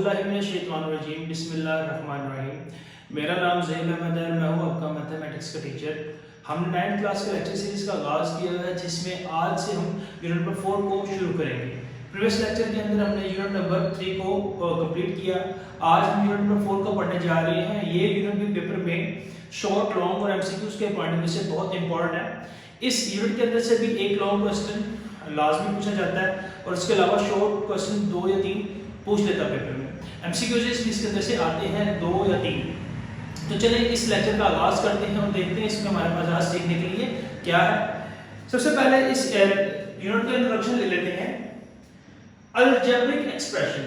औज़ुबिल्लाहिमिनश्शैतानिर्रजीम बिस्मिल्लाहिर्रहमानिर्रहीम। मेरा नाम ज़हीर अहमद है, मैं हूँ आपका मैथमेटिक्स का टीचर। हमने 9th क्लास का लेक्चर सीरीज़ का आगाज़ किया है, जिसमें आज से हम यूनिट नंबर 4 को शुरू करेंगे। प्रीवियस लेक्चर के अंदर हमने यूनिट नंबर 3 को कंप्लीट किया। आज हम यूनिट नंबर 4 को पढ़ने जा रहे हैं। ये यूनिट भी पेपर में शॉर्ट, लॉन्ग और एमसीक्यूज के पॉइंट ऑफ व्यू से बहुत इंपॉर्टेंट है। इस यूनिट के अंदर से भी एक लॉन्ग क्वेश्चन लाजमी पूछा जाता है और इसके अलावा शॉर्ट क्वेश्चन 2 या 3 पूछ लेता पेपर में। एमसीक्यूज इसके अंदर से आते हैं 2 या 3। तो चलिए इस लेक्चर का आगाज करते हैं और देखते हैं इसमें हमारे पास आज सीखने के लिए क्या है। सबसे पहले इस यूनिट का इंट्रोडक्शन ले लेते हैं। Algebraic expression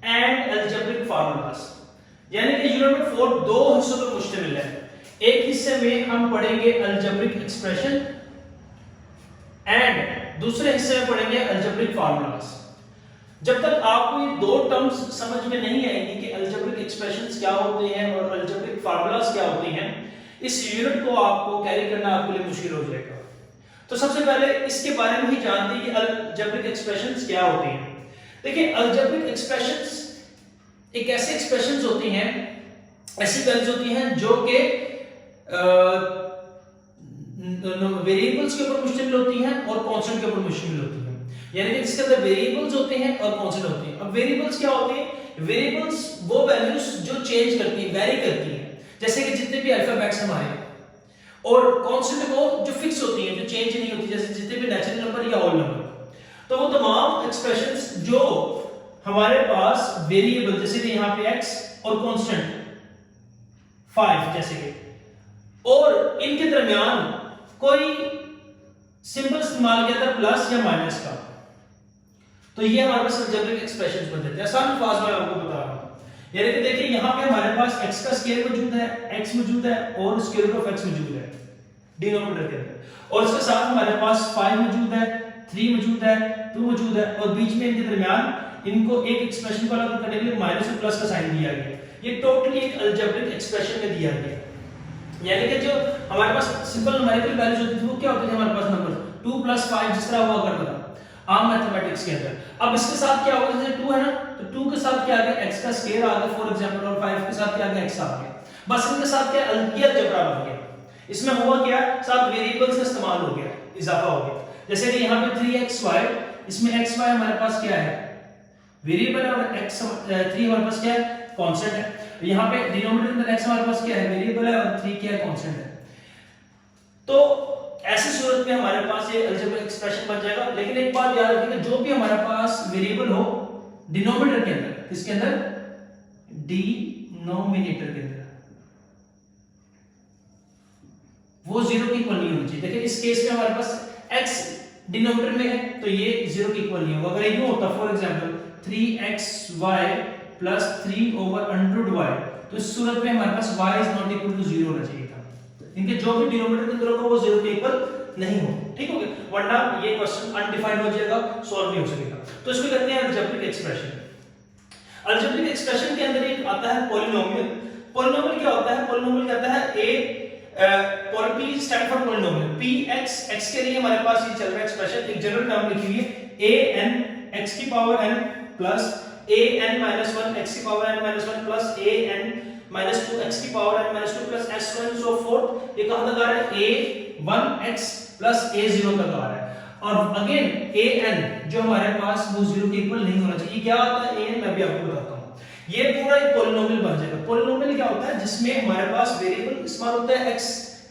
and algebraic formulas, यानी कि यूनिट नंबर 4 दो हिस्सों पर मुश्तमिल है। एक हिस्से में हम पढ़ेंगे अलजेब्रिक एक्सप्रेशन एंड दूसरे हिस्से में पढ़ेंगे अलजेब्रिक फार्मूलास। जब तक आपको ये दो टर्म्स समझ में नहीं आएंगी कि अलजेब्रिक एक्सप्रेशंस क्या होते हैं और अलजेब्रिक फार्मूलास क्या होते हैं, इस यूनिट को आपको कैरी करना आपके लिए मुश्किल हो जाएगा। तो सबसे पहले इसके बारे में ही जानते हैं कि अलजेब्रिक एक्सप्रेशंस क्या होते हैं। देखिए, अलजेब्रिक एक्सप्रेशंस एक ऐसे एक्सप्रेशंस होती हैं, ऐसी वैल्यूज होती हैं जो कि वेरिएबल्स के ऊपर मुश्तमिल होती हैं और कांस्टेंट के ऊपर मुश्तमिल होती हैं। यानी कि इसके अंदर वेरिएबल्स होते हैं और कांस्टेंट होते हैं। अब वेरिएबल्स क्या होते हैं? वेरिएबल्स वो वैल्यूज जो चेंज करती हैं, वेरी करती हैं, जैसे कि जितने भी अल्फाबेट्स हमारे, और कांस्टेंट वो जो फिक्स होती हैं, जो चेंज नहीं होती, जैसे जितने भी नेचुरल नंबर या होल नंबर। तो वो तमाम एक्सप्रेशंस जो हमारे पास वेरिएबल, जैसे कि यहाँ पे x और कांस्टेंट 5 जैसे कि, और इनके दरमियान कोई सिंबल इस्तेमाल किया था प्लस या माइनस का, तो ये हमारे पास अलजेब्रिक एक्सप्रेशंस बन जाते हैं। आसान अल्फाज में आपको बता रहा हूं। यानी कि देखिए, यहां पे हमारे पास x का स्क्वायर मौजूद है, x मौजूद है और स्क्वायर रूट ऑफ x मौजूद है डिनोमिनेटर के अंदर, और इसके साथ हमारे पास 5 मौजूद है, 3 मौजूद है, 2 मौजूद है, और बीच में इनके दरमियान इनको एक एक्सप्रेशन को अलग करने के लिए माइनस और प्लस का साइन दिया गया। ये टोटली एक अलजेब्रिक एक्सप्रेशन में दिया गया। यानी कि जो हमारे पास सिंपल न्यूमेरिकल वैल्यूज होती थी वो क्या होती थी हमारे पास नंबर 2 + 5 जिस तरह हुआ करता था आम मैथमेटिक्स के अंदर। अब इसके साथ क्या होगा, जैसे 2 है ना, तो 2 के साथ क्या आ गया, x का स्क्वायर आ गया फॉर एग्जांपल, और 5 के साथ क्या आ गया, x आ गया। बस इनके साथ क्या अलजेब्रा बन गया। इसमें हुआ क्या, साथ वेरिएबल्स का इस्तेमाल हो गया, इजाफा हो गया। जैसे कि यहां पे 3xy, इसमें xy हमारे पास क्या है, वेरिएबल है, और x 3 हमारे पास क्या है, कांस्टेंट है। यहां पे डिनोमिनेटर में x हमारे पास क्या है, वेरिएबल है, और 3 क्या है, कांस्टेंट है। तो ऐसी सूरत में हमारे पास ये अलजेब्रिक एक्सप्रेशन बन जाएगा। लेकिन एक बात याद रखिएगा, जो भी हमारे पास वेरिएबल हो डिनोमिनेटर के अंदर, किसके अंदर, डिनोमिनेटर के अंदर, वो 0 के इक्वल नहीं होनी चाहिए। देखिए इस केस में हमारे पास x डिनोमिनेटर में है तो ये 0 के इक्वल नहीं होगा। अगर ये होता फॉर एग्जांपल 3xy + 3/√y, तो इस सूरत में हमारे पास y ≠ 0 होना चाहिए था। इनके जो भी डिनोमिनेटर के अंदर होगा वो 0 के इक्वल नहीं हो, ठीक हो गया, वरना ये क्वेश्चन अनडिफाइंड हो जाएगा, सॉल्व नहीं हो सकेगा। तो इसको कहते हैं अलजेब्रिक एक्सप्रेशन। अलजेब्रिक एक्सप्रेशन के अंदर एक आता है पॉलिनोमियल। पॉलिनोमियल क्या होता है, पॉलिनोमियल कहता है p stand for polynomial, px, x के लिए हमारे पास ये चल रहा है एक्सप्रेशन, एक जनरल टर्म लिखी हुई है an x की power n plus an - 1 x की power n - 1 plus an - 2 x की power n - 2 plus s1 so forth। ये कहां तक आ रहा है, a1x प्लस a0 तक आ रहा है। और अगेन an जो हमारे पास वो 0 के इक्वल नहीं होना चाहिए। क्या होता है an, मैं भी आपको बताता हूं। ये पूरा एक पॉलिनोमियल बन जाएगा। पॉलिनोमियल क्या होता है, जिसमें हमारे पास वेरिएबल इस्तेमाल होता है x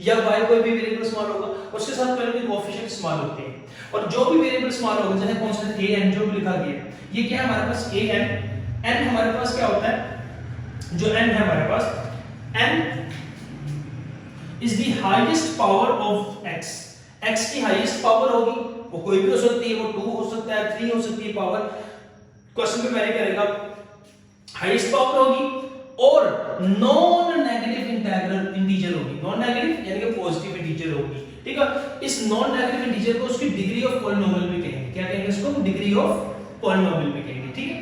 या y, कोई भी वेरिएबल इस्तेमाल होगा, उसके साथ कोई भी कोएफिशिएंट इस्तेमाल होते हैं, और जो भी वेरिएबल इस्तेमाल होगा, जैसे कांस्टेंट an जो भी लिखा गया है, ये क्या है हमारे पास an हमारे पास क्या होता है, जो n है हमारे पास, n is the highest power of x। x की हाईएस्ट पावर होगी, वो कोई भी हो सकती है, वो 2 हो सकता है, 3 हो सकती है पावर, क्वेश्चन पे वेरी करेगा, हाईएस्ट पावर होगी, और नॉन नेगेटिव इंटीजर होगी। नॉन नेगेटिव यानी कि पॉजिटिव इंटीजर होगी, ठीक है। इस नॉन नेगेटिव इंटीजर को उसकी डिग्री ऑफ पॉलिनोमियल भी कहेंगे। क्या कहेंगे इसको, डिग्री ऑफ पॉलिनोमियल भी कहेंगे, ठीक है।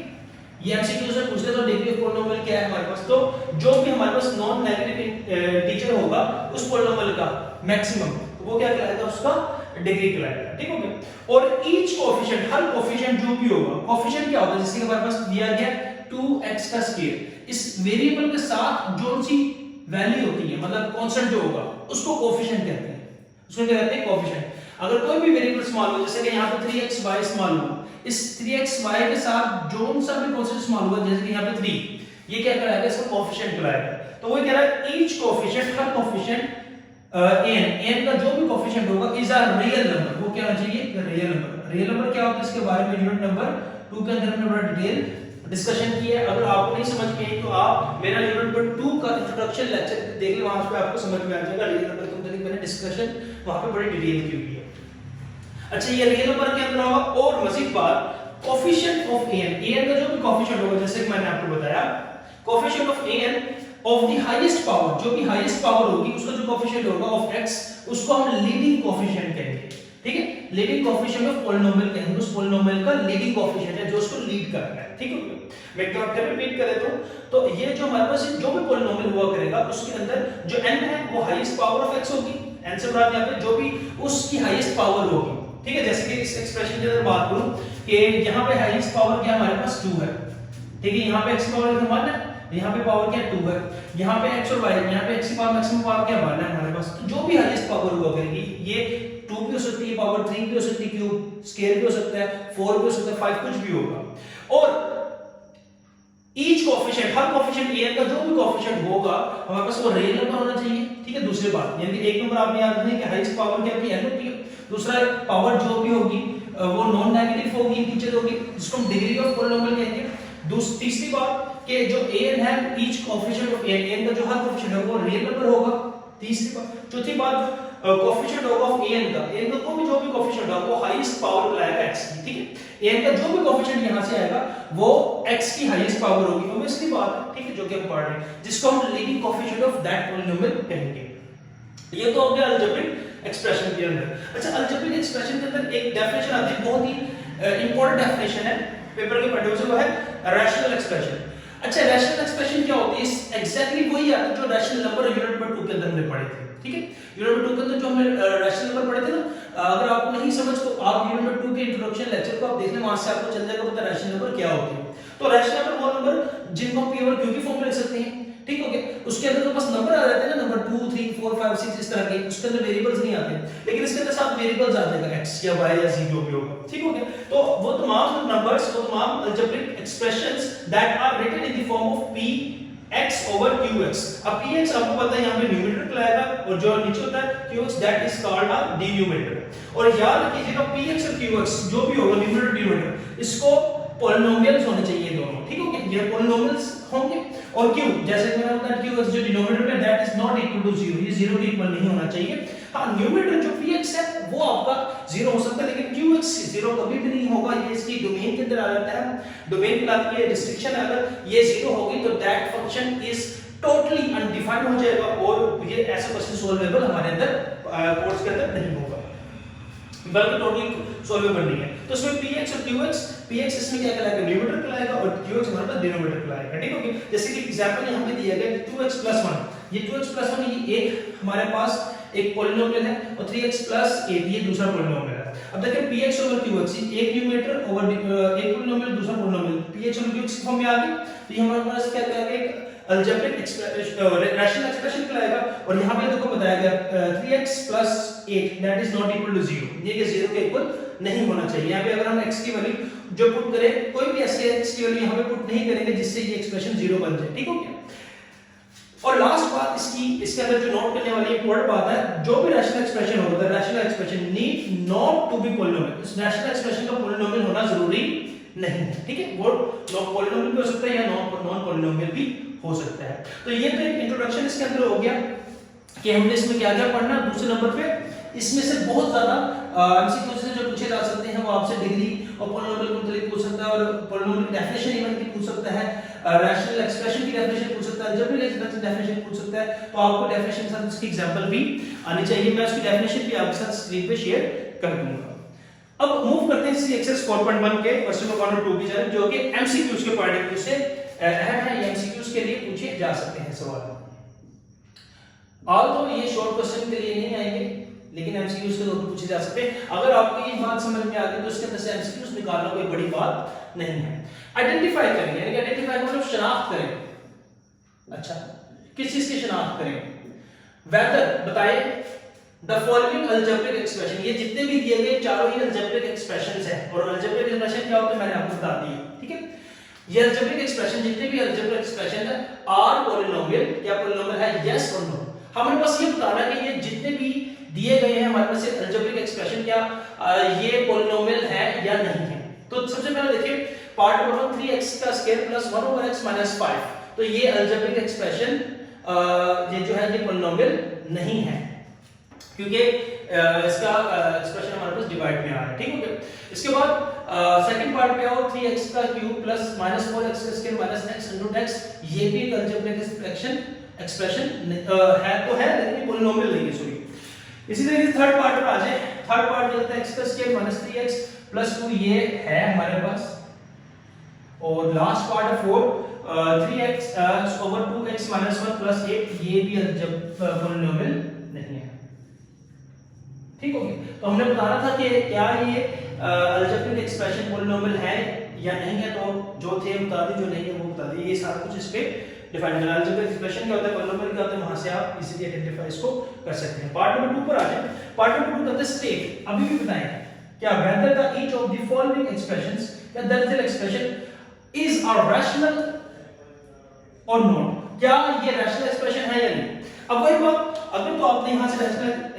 ये एमसीक्यू से पूछते तो डिग्री ऑफ पॉलिनोमियल क्या है हमारे पास, तो जो भी हमारे पास नॉन नेगेटिव इंटीजर होगा उस पॉलिनोमियल का मैक्सिमम, वो क्या कहलाएगा, उसका डिग्री कहलाएगा, ठीक हो गया। और ईच कोएफिशिएंट, हर कोएफिशिएंट जो भी होगा, कोएफिशिएंट क्या होता है, जैसे कि हमारे पास दिया गया 2x का स्क्वायर। इस वेरिएबल के साथ जो सी वैल्यू होती है, मतलब कांस्टेंट जो होगा, उसको कोफिशिएंट कहते हैं। उसको क्या कहते हैं? कोफिशिएंट। अगर कोई भी वेरिएबल स्मॉल हो, जैसे कि यहाँ पे 3xy स्मॉल हो, इस 3xy के साथ जो सा भी कांस्टेंट स्मॉल हुआ, जैसे कि यहाँ पे 3, ये क्या कराएगा? इसका कोफिशिएंट कराएगा। तो वो कह रहा है ईच कोफिशिएंट, हर कोफिशिएंट n का जो भी कोफिशिएंट होगा इज अ रियल नंबर। वो क्या होना चाहिए? Real number. रियल नंबर क्या होता है, इसके बारे में यूनिट नंबर 2 के अंदर हमने बड़ा डिटेल डिस्कशन की है। अगर आपको नहीं समझ में आई तो आप मेरा यूनिट नंबर 2 का इंट्रोडक्शन लेक्चर देख लें, वहां पे आपको समझ में आ जाएगा। रियल नंबर के मुताबिक मैंने डिस्कशन वहां पे बड़ी डिटेल की हुई है। अच्छा, ये रियल नंबर के अंदर होगा। और मजीद बात, कोफिशिएंट ऑफ an का जो भी कोफिशिएंट होगा, जैसे कि मैंने आपको बताया, coefficient of an of the highest power, जो भी हाईएस्ट पावर होगी उसका जो कोफिशिएंट होगा ऑफ x, उसको हम लीडिंग कोफिशिएंट कहेंगे। ठीक है, लीडिंग कोफिशिएंट ऑफ पॉलिनोमियल कहेंगे। उस पॉलिनोमियल का लीडिंग कोफिशिएंट है जो उसको लीड कर रहा है। ठीक है, मैं एक बार फिर रिपीट कर देता हूं। तो ये जो हमारे पास जो भी पॉलिनोमियल हुआ करेगा, उसके अंदर जो n है वो हाईएस्ट पावर ऑफ x होगी। n से बड़ा यहाँ पे जो भी उसकी हाईएस्ट पावर होगी। ठीक है, जैसे कि इस एक्सप्रेशन की अगर बात करूं कि यहाँ पे हाईएस्ट पावर क्या हमारे पास 2 है। ठीक है, यहाँ पे x की पावर कितना है, यहाँ पे पावर क्या 2 है, यहाँ पे x और y, यहाँ पे x की पावर मैक्सिमम पावर क्या मानना है हमारे पास। तो जो भी हाईएस्ट पावर हुआ करेगी, ये 2 भी हो सकती है पावर, 3 भी हो सकती है, क्यूब स्केयर भी हो सकता है, 4 भी हो सकता है, 5 कुछ भी होगा। और each coefficient, her coefficient an का जो भी कोफिशिएंट होगा हमारे पास वो रियल नंबर होना चाहिए। ठीक है, दूसरी बात, यानी कि एक नंबर आपने याद रखना है कि हाईएस्ट पावर क्या होगी, n होती है। दूसरा, पावर जो भी होगी वो नॉन नेगेटिव होगी, इंटीजर होगी, जिसको हम डिग्री ऑफ पॉलिनोमियल कहेंगे। तीसरी बात कि जो an है, ईच कोफिशिएंट ऑफ an का जो हर कोफिशिएंट है वो रियल नंबर होगा। तीसरी बात। चौथी बात, कोफिशिएंट होगा ऑफ an का कोई जो भी कोफिशिएंट होगा वो हाईएस्ट पावर लाएगा x की। ठीक है, an का जो भी कोफिशिएंट यहां से आएगा वो x की हाईएस्ट पावर होगी। ऑब्वियसली बात है, ठीक है, जो कि हम पढ़ रहे हैं, जिसको हम leading coefficient of that polynomial कहेंगे। ये तो हो गया अलजेब्रिक एक्सप्रेशन के अंदर। अच्छा, अलजेब्रिक एक्सप्रेशन के अंदर एक डेफिनेशन आती है, बहुत ही इंपॉर्टेंट डेफिनेशन है, पेपर के पढ़े हुए, वो है रैशनल एक्सप्रेशन। अच्छा, रैशनल एक्सप्रेशन क्या होती है? एग्जैक्टली वही आता है जो रैशनल नंबर यूनिट नंबर 2 के अंदर हमने पढ़े थे। ठीक है, यूनिट नंबर 2 के अंदर जो हमने रैशनल नंबर पढ़े थे ना, अगर आपको नहीं समझ तो आप यूनिट नंबर 2 के इंट्रोडक्शन लेक्चर को आप देख लें, वहां से आपको चल जाएगा पता रैशनल नंबर क्या होते हैं। तो रैशनल नंबर वो नंबर जिनको हम प्योर क्यू की फॉर्म में लिख सकते हैं। ठीक हो गया, उसके अंदर तो बस नंबर आ जाते हैं ना, नंबर 2 3 4 5 6 इस तरह के, उसके अंदर वेरिएबल्स नहीं आते, लेकिन इसके अंदर साथ वेरिएबल्स आ जाएगा, x या y या z जो भी होगा। ठीक हो गया, तो वो तमाम नंबर्स, वो तमाम algebraic expressions that are written in the form of p x over qx। अब px आपको पता है यहाँ पे न्यूमरेटर लाएगा, और जो नीचे होता है qx that is called a denominator. और याद रखिएगा px और qx जो भी होगा न्यूमरेटर डिनोमिनेटर, इसको पॉलिनोमियल्स होने चाहिए दोनों। ठीक हो गया, ये पॉलिनोमियल्स होंगे। और q, जैसे कि मैंने बताया qx जो डिनोमिनेटर में that is not equal to 0, ये 0 के इक्वल नहीं होना चाहिए। हां, न्यूमरेटर जो px है वो आपका 0 हो सकता है, लेकिन qx 0 कभी भी नहीं होगा, ये इसकी डोमेन के अंदर आ जाता है। डोमेन कहलाती है रिस्ट्रिक्शन, अगर ये 0 होगी तो that function is totally undefined हो जाएगा, और ये ऐसा क्वेश्चन सॉल्वेबल हमारे अंदर कोर्स के अंदर नहीं होगा, बल्कि टोटली सॉल्वेबल नहीं है। तो इसमें px और qx, px इसमें क्या कहलाएगा, न्यूमरेटर कहलाएगा, और qx हमारे पास डिनोमिनेटर कहलाएगा। ठीक है, जैसे कि एग्जांपल यहां पे दिया गया 2x + 1, ये 2x + 1 ये एक हमारे पास एक पॉलिनोमियल है, और 3x + 8 ये दूसरा पॉलिनोमियल है। अब देखिए px over qx, एक न्यूमरेटर ओवर एक पॉलिनोमियल दूसरा पॉलिनोमियल, px और qx की फॉर्म में आ गई, तो ये हमारे पास क्या कहलाएगा, एक अलजेब्रिक रैशनल एक्सप्रेशन कहलाएगा। और यहां पे देखो बताया गया 3x + 8 that is not equal to 0, ये 0 के इक्वल नहीं होना चाहिए। यहां पे अगर हम x की वैल्यू जो पुट करें, कोई भी ऐसी x की वैल्यू यहां पे पुट नहीं करेंगे जिससे ये एक्सप्रेशन 0 बन जाए। ठीक हो गया, और लास्ट बात इसके अंदर जो नोट करने वाली इंपॉर्टेंट बात है, जो भी रैशनल एक्सप्रेशन होगा, the rational expression need not to be polynomial. इस रैशनल एक्सप्रेशन का पॉलिनोमियल होना जरूरी नहीं है। ठीक है, वो पॉलिनोमियल भी हो सकता है या नॉन पॉलिनोमियल भी हो सकता है। तो ये तो एक इंट्रोडक्शन इसके अंदर हो गया कि हमने इसमें क्या क्या पढ़ना। दूसरे नंबर पे इसमें से बहुत ज्यादा एमसीक्यूज से जो पूछे जा सकते हैं वो आपसे डिग्री और पॉलिनोमियल को मतलब पूछ सकता है, और पॉलिनोमियल डेफिनेशन इवन की पूछ सकता है, रैशनल एक्सप्रेशन की डेफिनेशन पूछ सकता है, जब भी डेफिनेशन पूछ सकता है, तो आपको डेफिनेशन के साथ उसकी एग्जांपल भी आनी चाहिए। मैं उसकी डेफिनेशन भी आपके साथ स्क्रीन पे शेयर कर दूंगा। अब मूव करते हैं इसी एक्सरसाइज 4.1 के क्वेश्चन नंबर 2 की तरफ, जो कि एमसीक्यूज के पॉइंट ऑफ व्यू से अहम है, ये एमसीक्यूज के लिए पूछे जा सकते हैं सवाल। ऑल तो ये शॉर्ट क्वेश्चन के लिए नहीं आएंगे, लेकिन एमसीक्यूज के तौर पर पूछे जा सकते हैं। अगर आपको ये बात समझ में आ गई तो इसके अंदर से एमसीक्यूज निकालना कोई बड़ी बात नहीं है। आइडेंटिफाई करें, यानी कि आइडेंटिफाई मतलब शनाख्त करें। अच्छा, किस चीज की शनाख्त करें? वेदर बताए द फॉलोइंग अलजेब्रिक एक्सप्रेशन, ये जितने भी दिए गए चारों ही अलजेब्रिक एक्सप्रेशंस हैं। और अलजेब्रिक एक्सप्रेशन क्या होता है मैंने आपको बता दिया, ठीक है। ये अलजेब्रिक एक्सप्रेशन, जितने भी अलजेब्रिक एक्सप्रेशन है आर पॉलिनोमियल, क्या पॉलिनोमियल है, यस और नो। हमें बस ये बताना है कि ये जितने भी दिए गए हैं हमारे पास अलजेब्रिक एक्सप्रेशन क्या ये पॉलिनोमियल है या नहीं है। तो सबसे पहले देखिए पार्ट नंबर 1 3x का square plus 1 over x minus 5, तो ये अलजेब्रिक एक्सप्रेशन ये जो है ये पॉलिनोमियल नहीं है, क्योंकि इसका एक्सप्रेशन हमारे पास डिवाइड में आ रहा है, ठीक है। इसके बाद सेकंड पार्ट पे आओ 3x का क्यूब प्लस माइनस 4x का square minus x root x, ये भी एक अलजेब्रिक एक्सप्रेशन है तो है, लेकिन पॉलिनोमियल नहीं है, सॉरी। इसी तरीके से थर्ड पार्ट पर आ जाए। थर्ड पार्ट जो होता है x का स्क्वायर माइनस 3x प्लस 2, ये है हमारे पास। और लास्ट पार्ट है 4 3x over 2x minus 1 plus 8, ये भी पॉलिनोमियल नहीं है, ठीक हो गया। तो हमने बताना था कि क्या ये अलजेब्रिक एक्सप्रेशन पॉलिनोमियल है या नहीं है, तो जो थे बता दी, जो नहीं है वो बता दी। ये सारा कुछ इस पे डिफाइन करना। अलजेब्रिक एक्सप्रेशन क्या होता है, पॉलिनोमियल क्या होता है, वहां से आप इजीली आइडेंटिफाई इसको कर सकते हैं। पार्ट नंबर 2 पर आ जाए। पार्ट नंबर 2 कहता है स्टेट, अभी भी बताएं क्या whether the each of the following expressions, क्या दरअसल एक्सप्रेशन इज अ रैशनल और नॉट, क्या ये रैशनल एक्सप्रेशन है या नहीं। अब वही बात, अगर तो आपने यहां से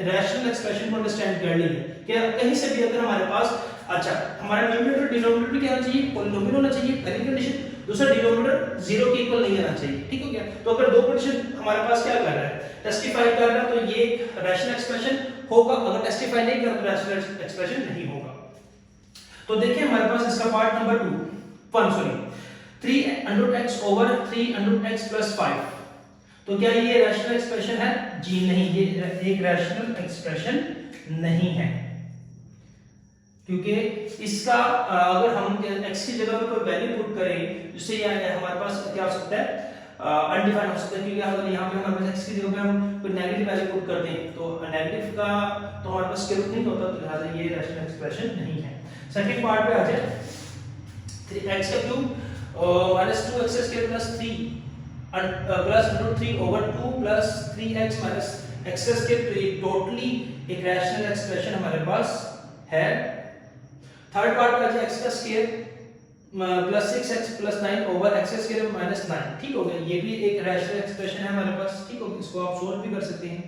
रैशनल एक्सप्रेशन को अंडरस्टैंड कर ली है कि कहीं से भी अगर हमारे पास, अच्छा हमारा न्यूमरेटर डिनोमिनेटर भी क्या होना चाहिए, पॉलिनोमियल होना चाहिए, पहली कंडीशन। दूसरा, डिनोमिनेटर 0 के इक्वल नहीं होना चाहिए, ठीक हो गया। तो अगर दो कंडीशन हमारे पास क्या कर रहा है, टेस्टिफाई कर रहा है, तो ये रैशनल एक्सप्रेशन होगा। अगर टेस्टिफाई नहीं कर रहा, रैशनल एक्सप्रेशन नहीं होगा। तो देखिए हमारे पास इसका part number 3x over 3x plus 5, तो क्या ये रैशनल एक्सप्रेशन है? जी नहीं, ये एक रैशनल एक्सप्रेशन नहीं है, क्योंकि इसका अगर हम x की जगह पे कोई वैल्यू पुट करें, जिससे हमारे पास क्या हो सकता है, अनडिफाइंड हो सकता है। क्योंकि अगर यहाँ पे हमारे पास x की जगह पे हम कोई नेगेटिव वैल्यू पुट करते हैं, तो नेगेटिव का तो हमारे पास स्क्वायर रूट नहीं होता, तो लिहाजा ये रैशनल एक्सप्रेशन नहीं है। सेकंड पार्ट पे आ जाए, 3x का cube minus 2x square plus 3 plus root 3 over 2 plus 3x minus x square, तो ये टोटली एक रैशनल एक्सप्रेशन हमारे पास है। थर्ड पार्ट का है x का square plus 6x plus 9 over x square minus 9, ठीक हो गया। ये भी एक रैशनल एक्सप्रेशन है हमारे पास, ठीक हो गया। इसको आप सोल्व भी कर सकते हैं।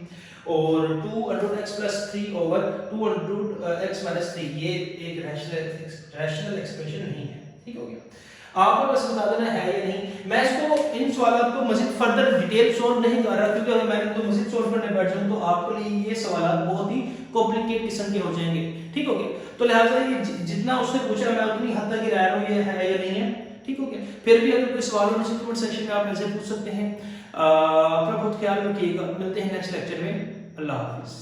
और 2√x plus 3 over 2√x minus 3, ये एक रैशनल एक्सप्रेशन नहीं है, ठीक हो गया। आपको बस बता देना है या नहीं। मैं इसको इन सवालों को मजीद फर्दर डिटेल सोल्व नहीं कर रहा, क्योंकि अगर मैं तो मजीद सोल्व करने बैठ जाऊं तो आपके लिए ये सवाल बहुत ही कॉम्प्लिकेट किस्म के हो जाएंगे, ठीक हो गया। तो लिहाजा ये जितना उसने पूछा मैं उतनी हद तक गिरा रहा हूं ये है या नहीं है, ठीक हो गया। फिर भी अगर कोई सवाल हो कमेंट सेक्शन में आप मुझसे पूछ सकते हैं। अपना बहुत ख्याल रखिएगा, मिलते हैं नेक्स्ट लेक्चर में। अल्लाह हाफिज।